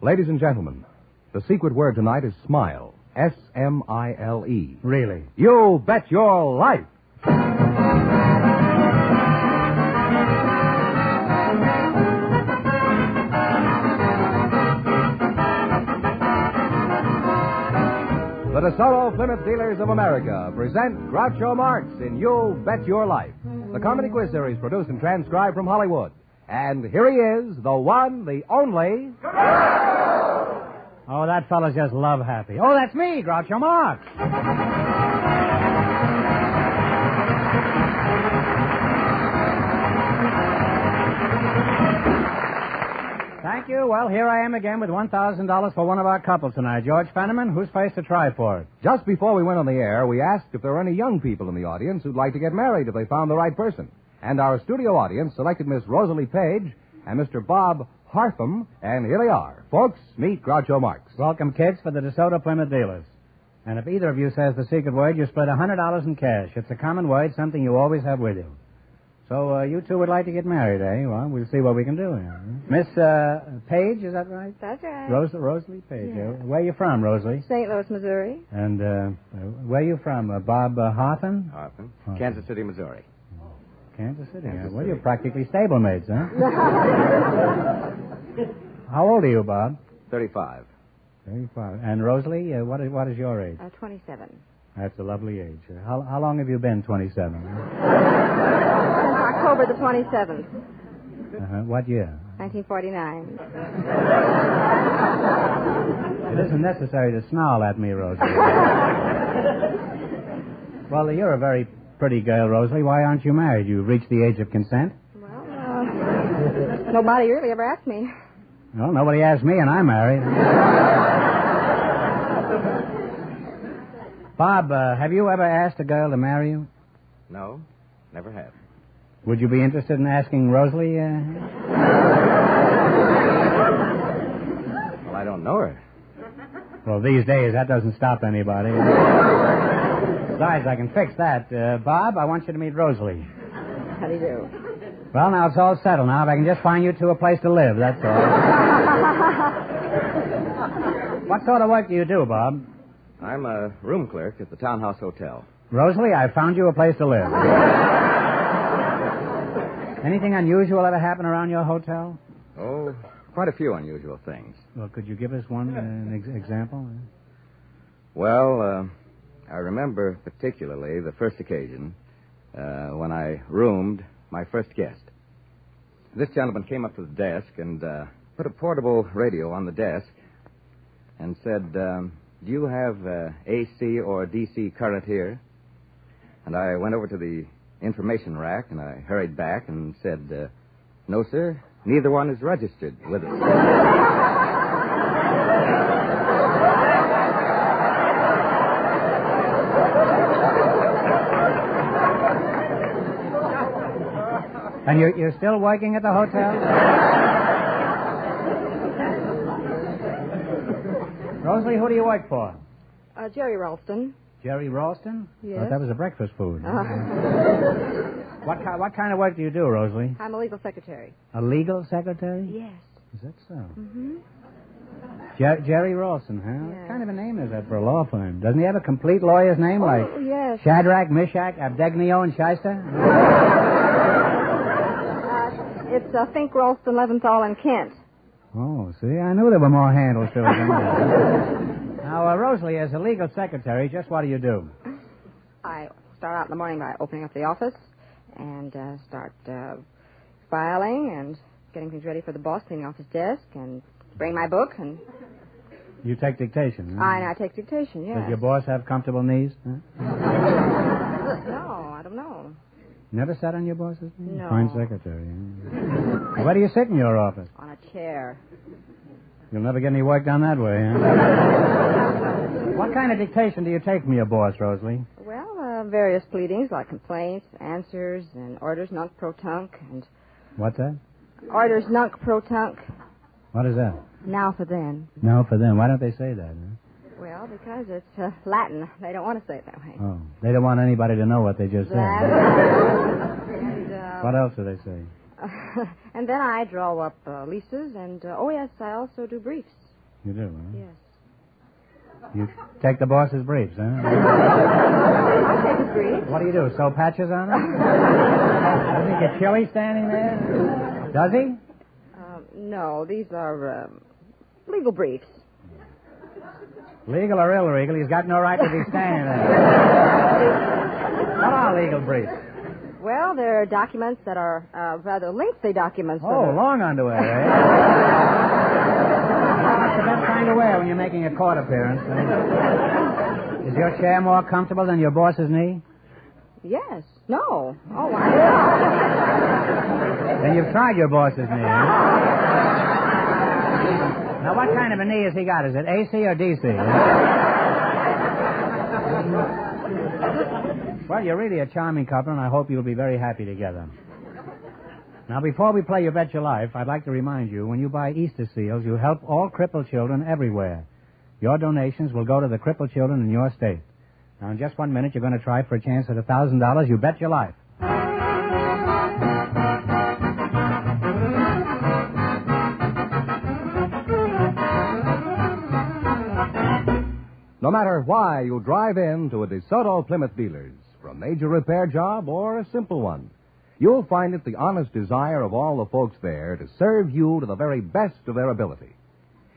Ladies and gentlemen, the secret word tonight is smile. S-M-I-L-E. Really? You bet your life. The DeSoto Plymouth Dealers of America present Groucho Marx in You Bet Your Life, the comedy quiz series produced and transcribed from Hollywood. And here he is, the one, the only... Oh, that fellow's just love happy. Oh, that's me, Groucho Marx. Thank you. Well, here I am again with $1,000 for one of our couples tonight. George Fenneman, who's face to try for it? Just before we went on the air, we asked if there were any young people in the audience who'd like to get married if they found the right person. And our studio audience selected Miss Rosalie Page and Mr. Bob Hartham, and here they are. Folks, meet Groucho Marx. Welcome, kids, for the DeSoto Plymouth Dealers. And if either of you says the secret word, you split $100 in cash. It's a common word, something you always have with you. So you two would like to get married, eh? Well, we'll see what we can do here. Miss Page, is that right? That's right. Rosalie Page. Yeah. Where are you from, Rosalie? St. Louis, Missouri. And where are you from? Bob Hartham? Hartham. Kansas City, Missouri. Kansas City. Kansas Well, City. you're practically stablemates, huh? How old are you, Bob? 35. 35. And Rosalie, what is your age? 27. That's a lovely age. How long have you been 27? Since October the 27th, What year? 1949. It isn't necessary to snarl at me, Rosalie. Well, you're a very pretty girl, Rosalie. Why aren't you married? You've reached the age of consent? Well, nobody really ever asked me. Well, nobody asked me, and I'm married. Bob, have you ever asked a girl to marry you? No, never have. Would you be interested in asking Rosalie? Well, I don't know her. Well, these days, that doesn't stop anybody. Besides, I can fix that. Bob, I want you to meet Rosalie. How do you do? Well, now it's all settled now. If I can just find you two a place to live, that's all. What sort of work do you do, Bob? I'm a room clerk at the Townhouse Hotel. Rosalie, I found you a place to live. Anything unusual ever happen around your hotel? Oh, quite a few unusual things. Well, could you give us one, an example? Well, I remember particularly the first occasion when I roomed my first guest. This gentleman came up to the desk and put a portable radio on the desk and said, do you have AC or DC current here? And I went over to the information rack and I hurried back and said, no, sir, neither one is registered with us. And you're still working at the hotel? Rosalie, who do you work for? Jerry Ralston. Jerry Ralston? Yes. Thought that was a breakfast food. What kind of work do you do, Rosalie? I'm a legal secretary. A legal secretary? Yes. Is that so? Mm-hmm. Jerry Ralston, huh? Yes. What kind of a name is that for a law firm? Doesn't he have a complete lawyer's name like Yes. Shadrach, Meshach, Abednego, and Shyster? It's Fink, Ralston, Leventhal, and Kent. Oh, see, I knew there were more handles to it than that. Now, Rosalie, as a legal secretary, just what do you do? I start out in the morning by opening up the office and start filing and getting things ready for the boss, cleaning off his desk, and bring my book, and... You take dictation, huh? I take dictation, yes. Does your boss have comfortable knees? Huh? No, I don't know. Never sat on your boss's knee? No. Fine secretary. Huh? Where do you sit in your office? On a chair. You'll never get any work done that way, huh? What kind of dictation do you take from your boss, Rosalie? Well, various pleadings like complaints, answers, and orders nunc pro tunc, and... What's that? Orders nunc pro tunc. What is that? Now for then. No, for them. Why don't they say that, huh? Well, because it's Latin. They don't want to say it that way. Oh, they don't want anybody to know what they just said. And, What else do they say? And then I draw up leases, and, oh, yes, I also do briefs. You do, huh? Yes. You take the boss's briefs, huh? I take his briefs. What do you do, sew patches on them? Does he get chilly standing there? Does he? No, these are legal briefs. Legal or illegal, he's got no right to be standing there. What are legal briefs? Well, they're documents that are rather lengthy documents. Oh, long underwear, eh? That's the best kind of wear when you're making a court appearance. Is your chair more comfortable than your boss's knee? Yes. No. Oh, why not? Then you've tried your boss's knee, huh? Now, what kind of a knee has he got? Is it AC or DC? Well, you're really a charming couple, and I hope you'll be very happy together. Now, before we play You Bet Your Life, I'd like to remind you, when you buy Easter seals, you help all crippled children everywhere. Your donations will go to the crippled children in your state. Now, in just 1 minute, you're going to try for a chance at $1,000. You bet your life. No matter why you drive in to a DeSoto Plymouth dealer's, for a major repair job or a simple one, you'll find it the honest desire of all the folks there to serve you to the very best of their ability.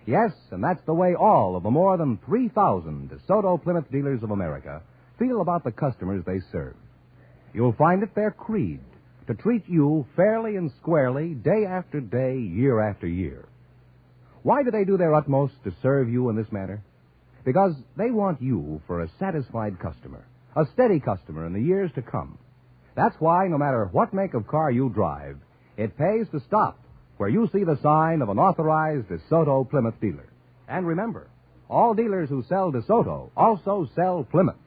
Yes, and that's the way all of the more than 3,000 DeSoto Plymouth dealers of America feel about the customers they serve. You'll find it their creed to treat you fairly and squarely day after day, year after year. Why do they do their utmost to serve you in this manner? Because they want you for a satisfied customer, a steady customer in the years to come. That's why, no matter what make of car you drive, it pays to stop where you see the sign of an authorized DeSoto Plymouth dealer. And remember, all dealers who sell DeSoto also sell Plymouth.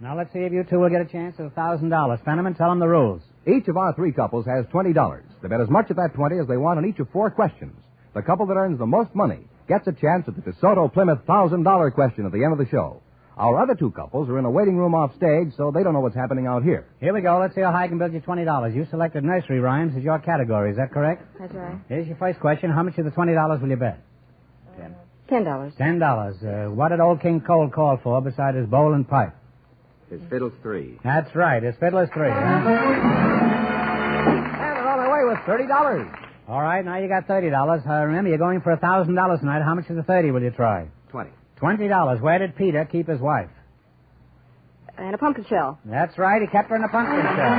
Now, let's see if you two will get a chance at $1,000. Fenneman, tell them the rules. Each of our three couples has $20. They bet as much of that 20 as they want on each of 4 questions. The couple that earns the most money gets a chance at the DeSoto Plymouth $1,000 question at the end of the show. Our other 2 couples are in a waiting room off stage, so they don't know what's happening out here. Here we go. Let's see how high I can build you $20. You selected nursery rhymes as your category. Is that correct? That's right. Here's your first question. How much of the $20 will you bet? $10. $10. What did Old King Cole call for beside his bowl and pipe? His fiddle's 3. That's right. His fiddle is 3. Huh? And they're on their way with $30. All right. Now you got $30. Remember, you're going for $1,000 tonight. How much of the 30 will you try? 20. $20. Where did Peter keep his wife? And a pumpkin shell. That's right. He kept her in a pumpkin shell.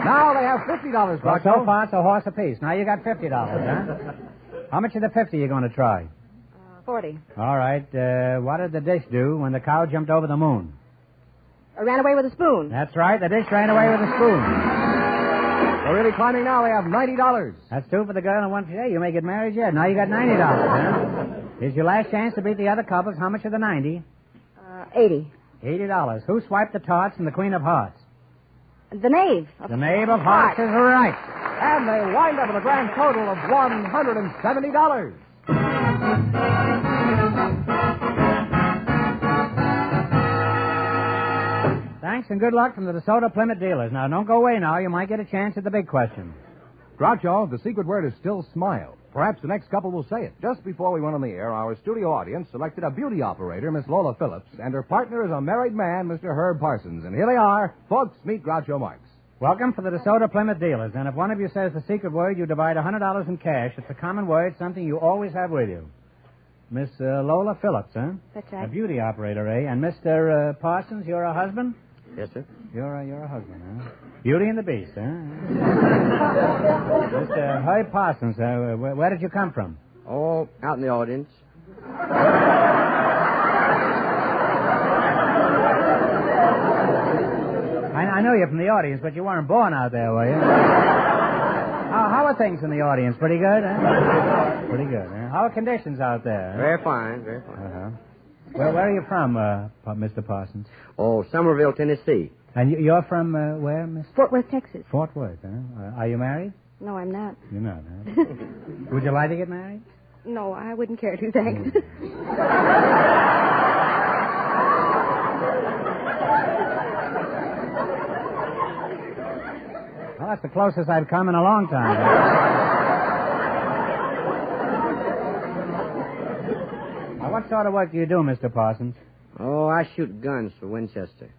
Now they have $50, Well, Groucho. so far, it's a horse apiece. Now you got $50, huh? How much of the 50 are you going to try? 40. All right. What did the dish do when the cow jumped over the moon? I ran away with a spoon. That's right. The dish ran away with a spoon. They're really climbing now. They have $90. That's 2 for the girl and 1 for you. You may get married yet. Now you got $90, huh? Here's your last chance to beat the other couples. How much of the 90? 80. $80. Who swiped the tarts and the Queen of Hearts? The knave. The knave of hearts is right. And they wind up with a grand total of $170. Thanks and good luck from the DeSoto Plymouth dealers. Now, don't go away now. You might get a chance at the big question. Groucho, the secret word is still smile. Perhaps the next couple will say it. Just before we went on the air, our studio audience selected a beauty operator, Miss Lola Phillips, and her partner is a married man, Mr. Herb Parsons. And here they are. Folks, meet Groucho Marx. Welcome for the DeSoto Plymouth dealers. And if one of you says the secret word, you divide $100 in cash. It's a common word, something you always have with you. Miss Lola Phillips, huh? That's right. A beauty operator, eh? And Mr. Parsons, you're a husband? Yes, sir. You're a husband, huh? Beauty and the Beast, huh? Mr. Herb Parsons, where did you come from? Oh, out in the audience. I know you're from the audience, but you weren't born out there, were you? How are things in the audience? Pretty good, huh? Pretty good, huh? How are conditions out there? Huh? Very fine, very fine. Uh-huh. Well, where are you from, Mr. Parsons? Oh, Somerville, Tennessee. And you're from where, Miss? Fort Worth, Texas. Fort Worth, huh? Are you married? No, I'm not. You're not, huh? Would you like to get married? No, I wouldn't care to, thanks. Well, that's the closest I've come in a long time. Now, what sort of work do you do, Mr. Parsons? Oh, I shoot guns for Winchester.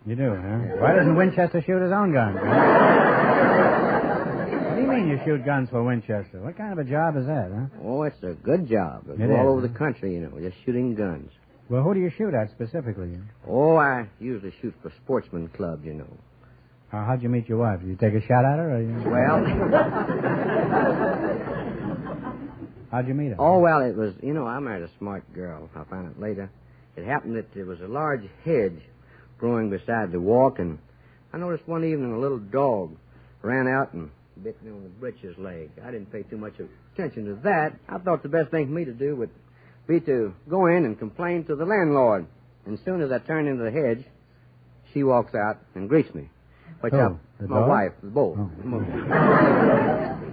You do, huh? Why doesn't Winchester shoot his own guns? What do you mean you shoot guns for Winchester? What kind of a job is that, huh? Oh, it's a good job. I go all over the country, just shooting guns. Well, who do you shoot at specifically? Oh, I usually shoot for sportsman clubs, How'd you meet your wife? Did you take a shot at her? Or Well... How'd you meet her? Oh, well, it was, I married a smart girl. I found out later. It happened that there was a large hedge growing beside the walk, and I noticed one evening a little dog ran out and bit me on the breeches leg. I didn't pay too much attention to that. I thought the best thing for me to do would be to go in and complain to the landlord. And as soon as I turned into the hedge, she walks out and greets me. What's up? My wife, the bull. Oh.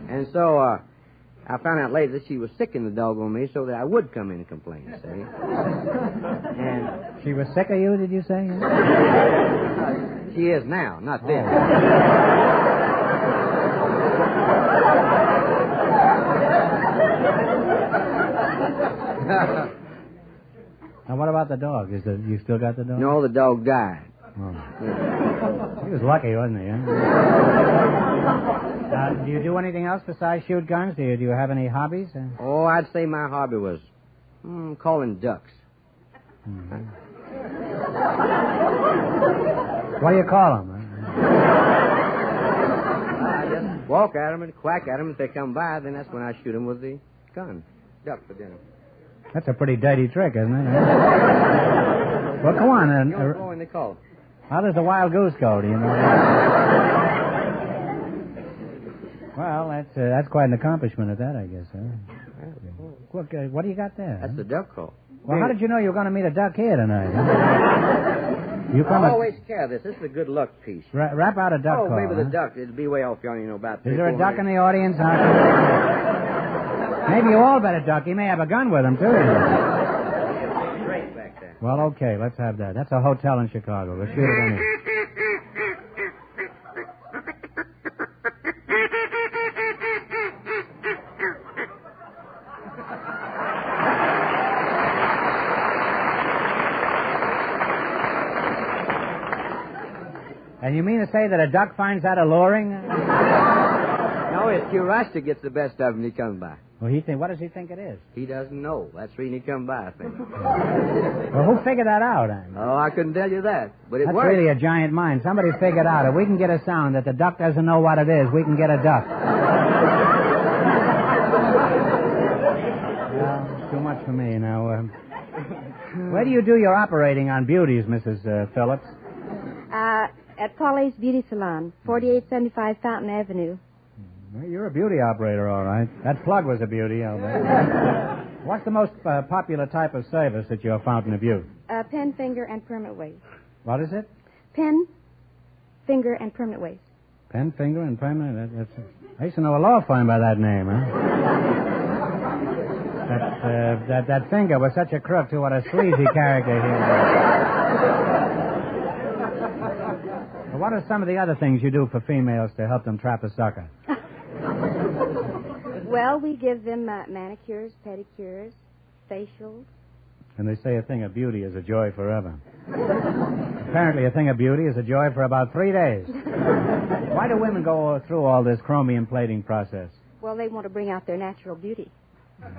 And so I found out later that she was sicking the dog on me so that I would come in and complain, see? And she was sick of you, did you say? She is now, not then. Now, what about the dog? You still got the dog? No, the dog died. Oh. He was lucky, wasn't he, huh? Do you do anything else besides shoot guns? Do you have any hobbies? Oh, I'd say my hobby was calling ducks. Mm-hmm. What do you call them? I just walk at them and quack at them. If they come by, then that's when I shoot them with the gun. Duck for dinner. That's a pretty dirty trick, isn't it? Well, come on. They call. How does the wild goose go, do you know? Well, that's quite an accomplishment at that, I guess, huh? Look, what do you got there? That's the duck call. Well, how did you know you were going to meet a duck here tonight? Huh? I always care this. This is a good luck piece. Rap out a duck call. Oh, maybe the duck. It'll be way off, about 3 Is there a duck in the audience? Maybe you all better duck. He may have a gun with him, too. Straight back there. Well, okay, let's have that. That's a hotel in Chicago. Let's shoot it in here. And you mean to say that a duck finds that alluring? No, his curiosity gets the best of him when he comes by. Well, what does he think it is? He doesn't know. That's the reason he comes by, I think. Well, who figured that out? Oh, I couldn't tell you that. But That's worked. really a giant mind. Somebody figured out. If we can get a sound that the duck doesn't know what it is, we can get a duck. Well, too much for me now. Where do you do your operating on beauties, Mrs. Phillips? At Polly's Beauty Salon, 4875 Fountain Avenue. Well, you're a beauty operator, all right. That plug was a beauty, I'll bet. What's the most popular type of service at your Fountain of Youth? Pen, finger, and permanent waves. What is it? Pen, finger, and permanent waves. Pen, finger, and permanent? I used to know a law firm by that name, huh? That finger was such a crook, too. What a sleazy character he was. What are some of the other things you do for females to help them trap a sucker? Well, we give them manicures, pedicures, facials. And they say a thing of beauty is a joy forever. Apparently a thing of beauty is a joy for about 3 days. Why do women go through all this chromium plating process? Well, they want to bring out their natural beauty. Well,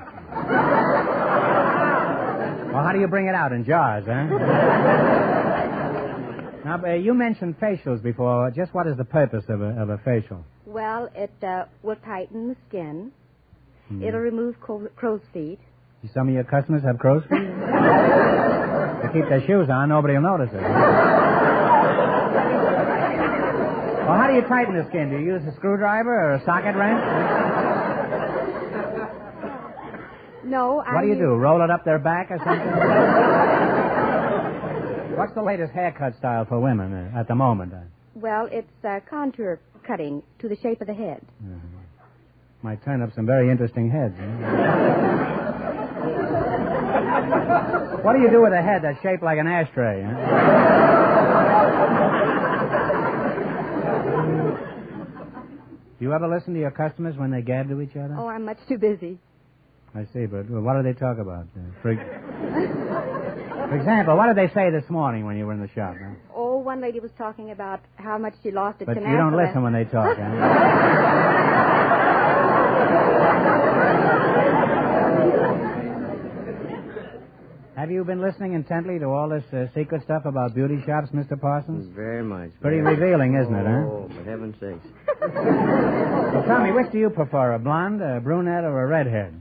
how do you bring it out? In jars, huh? Now, you mentioned facials before. Just what is the purpose of a facial? Well, it will tighten the skin. It'll remove crow's feet. Some of your customers have crow's feet? They keep their shoes on, nobody will notice it. Well, how do you tighten the skin? Do you use a screwdriver or a socket wrench? No, What do you do? Roll it up their back or something? What's the latest haircut style for women at the moment? Well, it's contour cutting to the shape of the head. Might turn up some very interesting heads. What do you do with a head that's shaped like an ashtray? Do you ever listen to your customers when they gab to each other? Oh, I'm much too busy. I see, but what do they talk about? For example, what did they say this morning when you were in the shop? Huh? Oh, one lady was talking about how much she lost at But Canasta. you don't listen when they talk, huh? Have you been listening intently to all this secret stuff about beauty shops, Mr. Parsons? Very much. Pretty revealing, isn't it, huh? Oh, for heaven's sakes. Well, tell me, which do you prefer, a blonde, a brunette, or a redhead?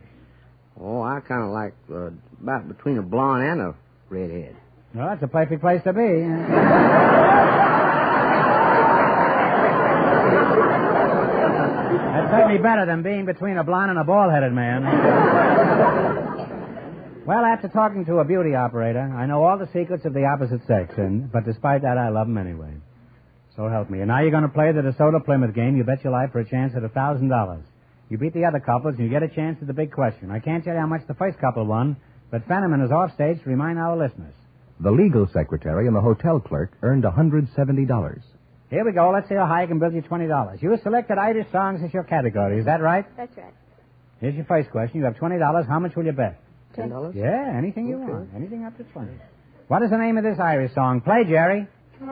Oh, I kind of like about between a blonde and a redhead. Well, that's a perfect place to be. That's certainly better than being between a blonde and a bald-headed man. Well, after talking to a beauty operator, I know all the secrets of the opposite sex, but despite that, I love them anyway. So help me. And now you're going to play the DeSoto Plymouth game. You bet your life for a chance at $1,000. You beat the other couples, and you get a chance at the big question. I can't tell you how much the first couple won, but Fenneman is off stage to remind our listeners. The legal secretary and the hotel clerk earned $170. Here we go. Let's see how high I can build you $20. You selected Irish songs as your category. Is that right? That's right. Here's your first question. You have $20. How much will you bet? $10? Yeah, anything you want. Anything up to 20. What is the name of this Irish song? Play, Jerry. Take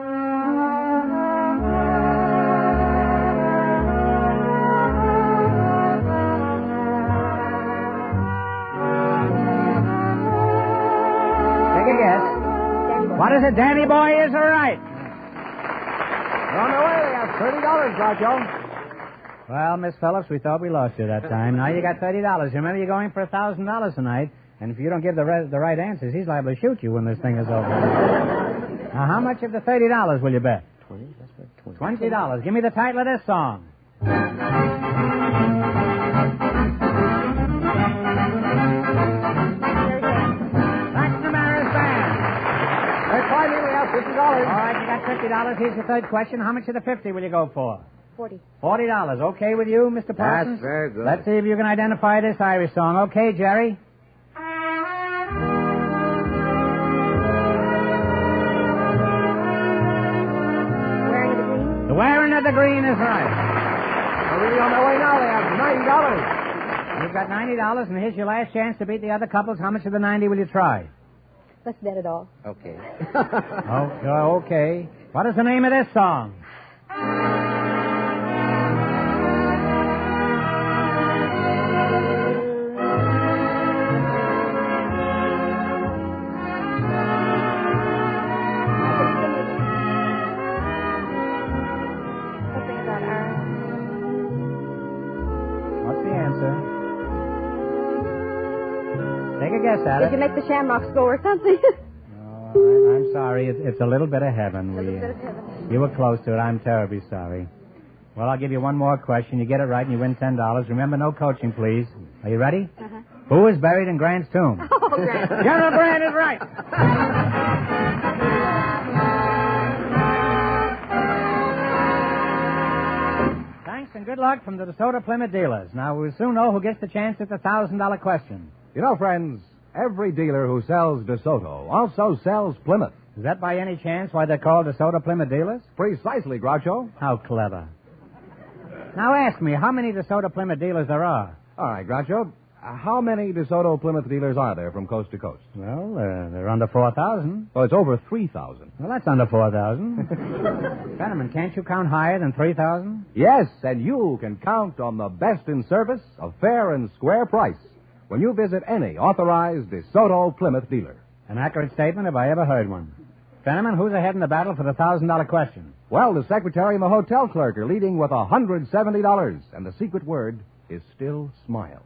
a guess. What is it? Danny Boy is right. On the way, they have $30, Groucho. Well, Miss Phillips, we thought we lost you that time. Now you got $30. Remember, you're going for $1,000 tonight. And if you don't give the right answers, he's liable to shoot you when this thing is over. Now, how much of the $30 will you bet? 20? That's about 20. $20. Give me the title of this song. Taxidermist Band. That's fine, we have $50. All right, you got $50. Here's your third question. How much of the 50 will you go for? 40. $40. Okay with you, Mr. Parsons? That's very good. Let's see if you can identify this Irish song. Okay, Jerry? The Wearing of the Green is right. They're really on their way now. They have $90. You've got $90, and here's your last chance to beat the other couples. How much of the 90 will you try? Let's bet it all. Okay. Okay. What is the name of this song? What's the answer? Take a guess at it. Did you make the Shamrocks go or something? Oh, I'm sorry. It's a little bit of heaven. You were close to it. I'm terribly sorry. Well, I'll give you one more question. You get it right and you win $10. Remember, no coaching, please. Are you ready? Uh-huh. Who is buried in Grant's tomb? Oh, Grant. General Grant is right. Thanks and good luck from the DeSoto Plymouth dealers. Now, we'll soon know who gets the chance at the $1,000 question. You know, friends, every dealer who sells DeSoto also sells Plymouth. Is that by any chance why they're called DeSoto Plymouth dealers? Precisely, Groucho. How clever. Now ask me, how many DeSoto Plymouth dealers there are? All right, Groucho. How many DeSoto Plymouth dealers are there from coast to coast? Well, they're under 4,000. Oh, it's over 3,000. Well, that's under 4,000. Fenneman, can't you count higher than 3,000? Yes, and you can count on the best in service, a fair and square price, when you visit any authorized DeSoto Plymouth dealer. An accurate statement if I ever heard one. Fenneman, who's ahead in the battle for the $1,000 question? Well, the secretary and the hotel clerk are leading with $170, and the secret word is still smile.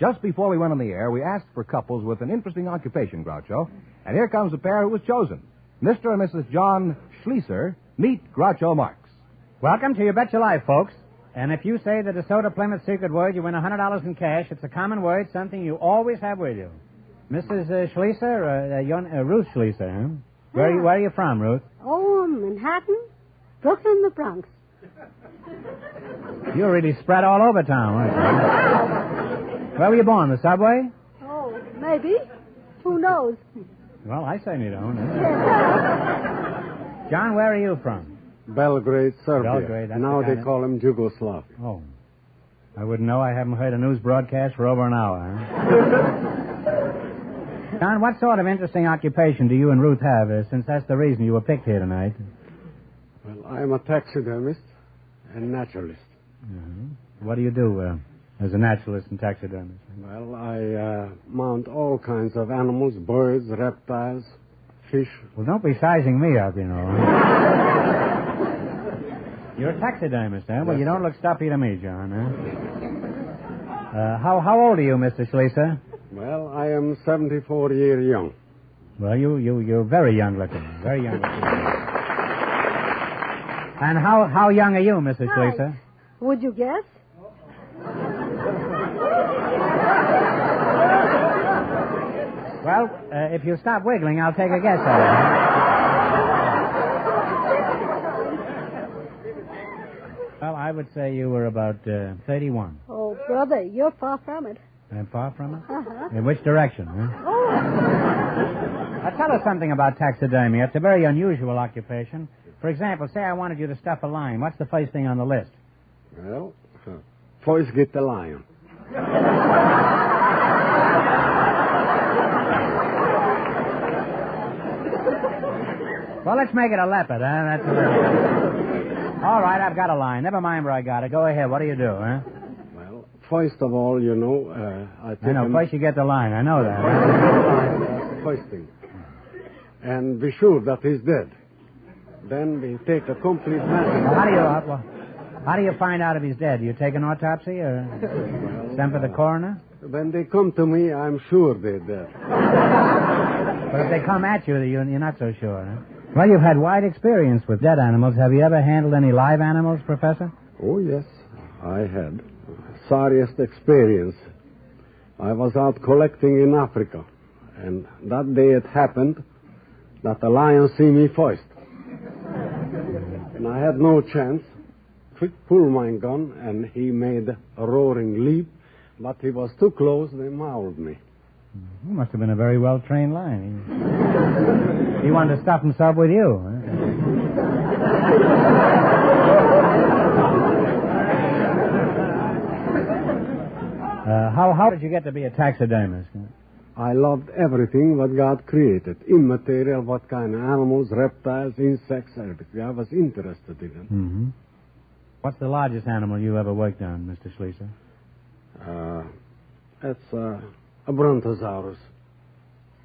Just before we went on the air, we asked for couples with an interesting occupation, Groucho, and here comes a pair who was chosen. Mr. and Mrs. John Schlieser, meet Groucho Marx. Welcome to You Bet Your Life, folks. And if you say the DeSoto Plymouth secret word, you win $100 in cash. It's a common word, something you always have with you. Mrs. Schlieser, Ruth Schlieser, huh? Where are you from, Ruth? Oh, Manhattan, Brooklyn, the Bronx. You're really spread all over town, aren't you? Where were you born, the subway? Oh, maybe. Who knows? Well, I certainly don't. John, where are you from? Belgrade, Serbia. Belgrade, that's now the they kind call him Yugoslavia. Oh. I wouldn't know. I haven't heard a news broadcast for over an hour. Huh? John, what sort of interesting occupation do you and Ruth have, since that's the reason you were picked here tonight? Well, I am a taxidermist and naturalist. Mm-hmm. What do you do as a naturalist and taxidermist? Well, I mount all kinds of animals, birds, reptiles, fish. Well, don't be sizing me up, you know. You're a taxidermist, eh? Well, you don't look stuffy to me, John, eh? How old are you, Mr. Schlieser? Well, I am 74 years young. Well, you're very young looking. Very young looking. And how young are you, Mrs. Schlieser? Would you guess? Well, if you stop wiggling, I'll take a guess at it. Well, I would say you were about 31. Oh, brother, you're far from it. And far from it? Uh-huh. In which direction, huh? Oh. Now, tell us something about taxidermy. It's a very unusual occupation. For example, say I wanted you to stuff a lion. What's the first thing on the list? Well, first get the lion. Well, let's make it a leopard, huh? That's a leopard. All right, I've got a lion. Never mind where I got it. Go ahead. What do you do, huh? Well, first of all, you know, I take I know. him... First you get the lion. I know that. That's the first thing. And be sure that he's dead. Then we take a complete measurement. Well, how do you find out if he's dead? Do you take an autopsy or send for the coroner? When they come to me, I'm sure they're dead. But if they come at you, you're not so sure, huh? Well, you've had wide experience with dead animals. Have you ever handled any live animals, Professor? Oh, yes, I had. Sorriest experience. I was out collecting in Africa, and that day it happened that the lion see me first. And I had no chance. Quick pull my gun, and he made a roaring leap, but he was too close, they mauled me. He must have been a very well-trained lion. He wanted to stuff himself with you. Huh? How did you get to be a taxidermist? I loved everything what God created. Immaterial, what kind of animals, reptiles, insects, everything. I was interested in it. Mm-hmm. What's the largest animal you ever worked on, Mr. Schlieser? It's a brontosaurus.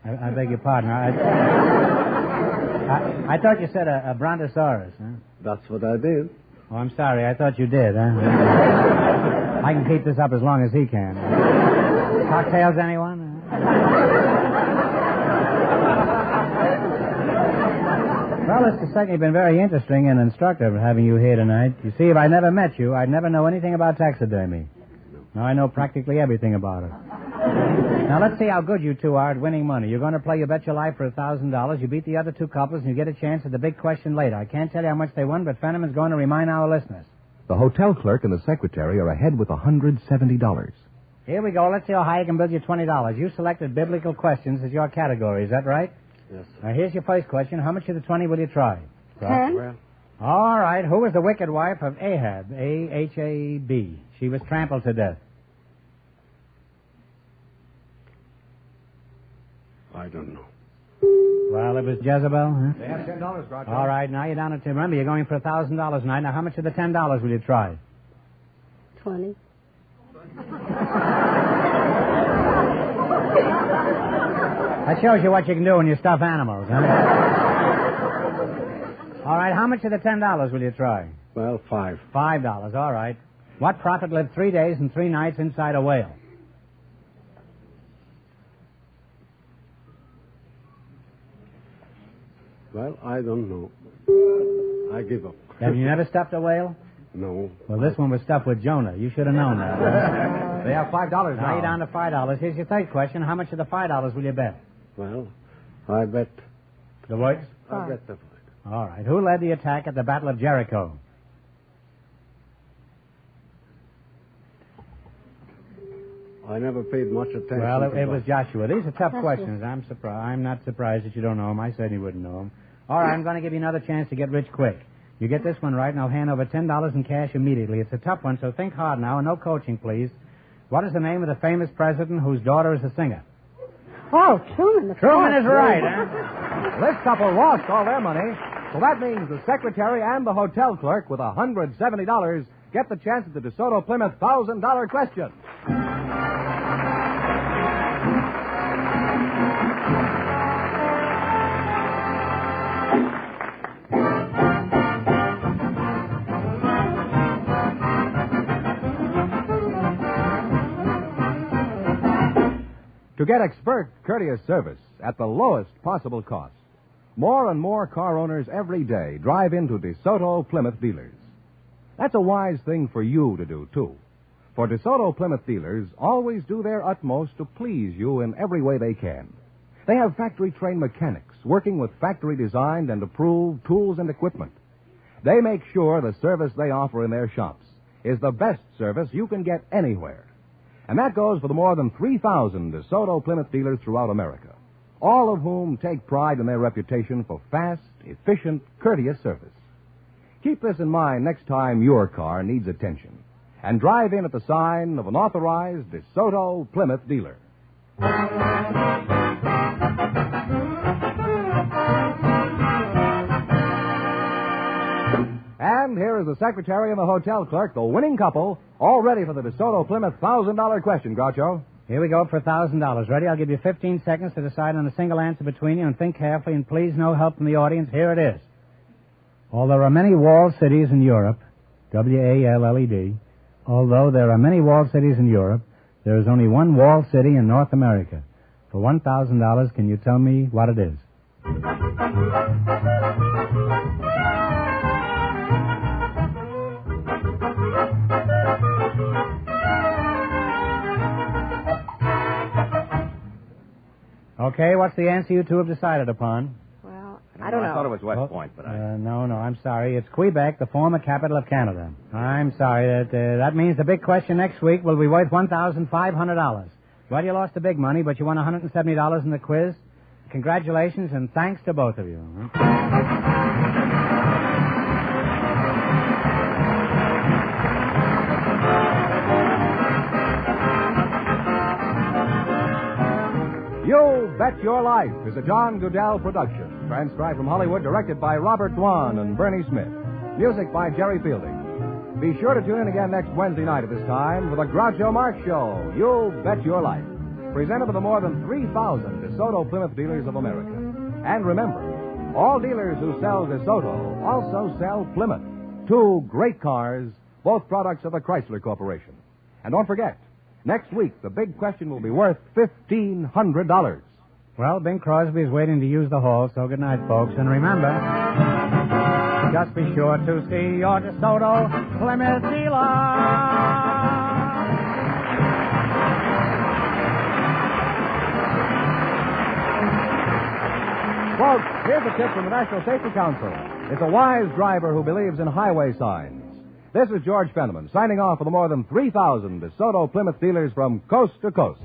I beg your pardon. I thought you said a brontosaurus, huh? That's what I did. Oh, I'm sorry. I thought you did, huh? I can keep this up as long as he can. Cocktails, anyone? Well, it's certainly been very interesting and instructive having you here tonight. You see, if I never met you, I'd never know anything about taxidermy. Now I know practically everything about it. Now, let's see how good you two are at winning money. You're going to play You Bet Your Life for $1,000. You beat the other two couples, and you get a chance at the big question later. I can't tell you how much they won, but Fenneman's going to remind our listeners. The hotel clerk and the secretary are ahead with $170. Here we go. Let's see how high I can build you $20. You selected biblical questions as your category. Is that right? Yes, sir. Now, here's your first question. How much of the 20 will you try? 10. Well, All right. Who was the wicked wife of Ahab? A-H-A-B. She was trampled to death. I don't know. Well, it was Jezebel, huh? They have $10, Groucho. All right. Now you're down to 10. Remember, you're going for $1,000 tonight. Now, how much of the $10 will you try? 20. That shows you what you can do when you stuff animals, huh? All right, how much of the $10 will you try? Well, 5. $5, all right. What prophet lived 3 days and 3 nights inside a whale? Well, I don't know. I give up. Have you never stuffed a whale? No. Well, this one was stuffed with Jonah. You should have known that. They have $5 now. Now you're down to $5. Here's your third question. How much of the $5 will you bet? Well, I bet. The what? I bet the 5. All right. Who led the attack at the Battle of Jericho? I never paid much attention. Well, to it was that. Joshua. These are tough Joshua. questions. I'm not surprised that you don't know them. I said you wouldn't know them. All right, I'm going to give you another chance to get rich quick. You get this one right, and I'll hand over $10 in cash immediately. It's a tough one, so think hard now, and no coaching, please. What is the name of the famous president whose daughter is a singer? Oh, Truman. Truman is right, huh? This couple lost all their money, so that means the secretary and the hotel clerk with $170 get the chance at the DeSoto Plymouth $1,000 question. To get expert, courteous service at the lowest possible cost, more and more car owners every day drive into DeSoto Plymouth dealers. That's a wise thing for you to do, too. For DeSoto Plymouth dealers always do their utmost to please you in every way they can. They have factory-trained mechanics working with factory-designed and approved tools and equipment. They make sure the service they offer in their shops is the best service you can get anywhere. And that goes for the more than 3,000 DeSoto Plymouth dealers throughout America, all of whom take pride in their reputation for fast, efficient, courteous service. Keep this in mind next time your car needs attention, and drive in at the sign of an authorized DeSoto Plymouth dealer. And here is the secretary and the hotel clerk, the winning couple, all ready for the DeSoto Plymouth $1,000 question, Groucho. Here we go for $1,000. Ready? I'll give you 15 seconds to decide on a single answer between you, and think carefully, and please no help from the audience. Here it is. Although there are many walled cities in Europe, W-A-L-L-E-D, although there are many walled cities in Europe, there is only one walled city in North America. For $1,000, can you tell me what it is? Okay, what's the answer you two have decided upon? Well, I don't know. I thought it was West Point, but No, I'm sorry. It's Quebec, the former capital of Canada. I'm sorry. That means the big question next week will be worth $1,500. Well, you lost the big money, but you won $170 in the quiz. Congratulations, and thanks to both of you. You Bet Your Life is a John Goodell production, transcribed from Hollywood, directed by Robert Dwan and Bernie Smith. Music by Jerry Fielding. Be sure to tune in again next Wednesday night at this time for the Groucho Marx Show, You Bet Your Life, presented by the more than 3,000 DeSoto Plymouth dealers of America. And remember, all dealers who sell DeSoto also sell Plymouth, two great cars, both products of the Chrysler Corporation. And don't forget, next week, the big question will be worth $1,500. Well, Bing Crosby is waiting to use the hall, so good night, folks. And remember, just be sure to see your DeSoto Plymouth dealer. Folks, here's a tip from the National Safety Council. It's a wise driver who believes in highway signs. This is George Fenneman, signing off for the more than 3,000 DeSoto Plymouth dealers from coast to coast.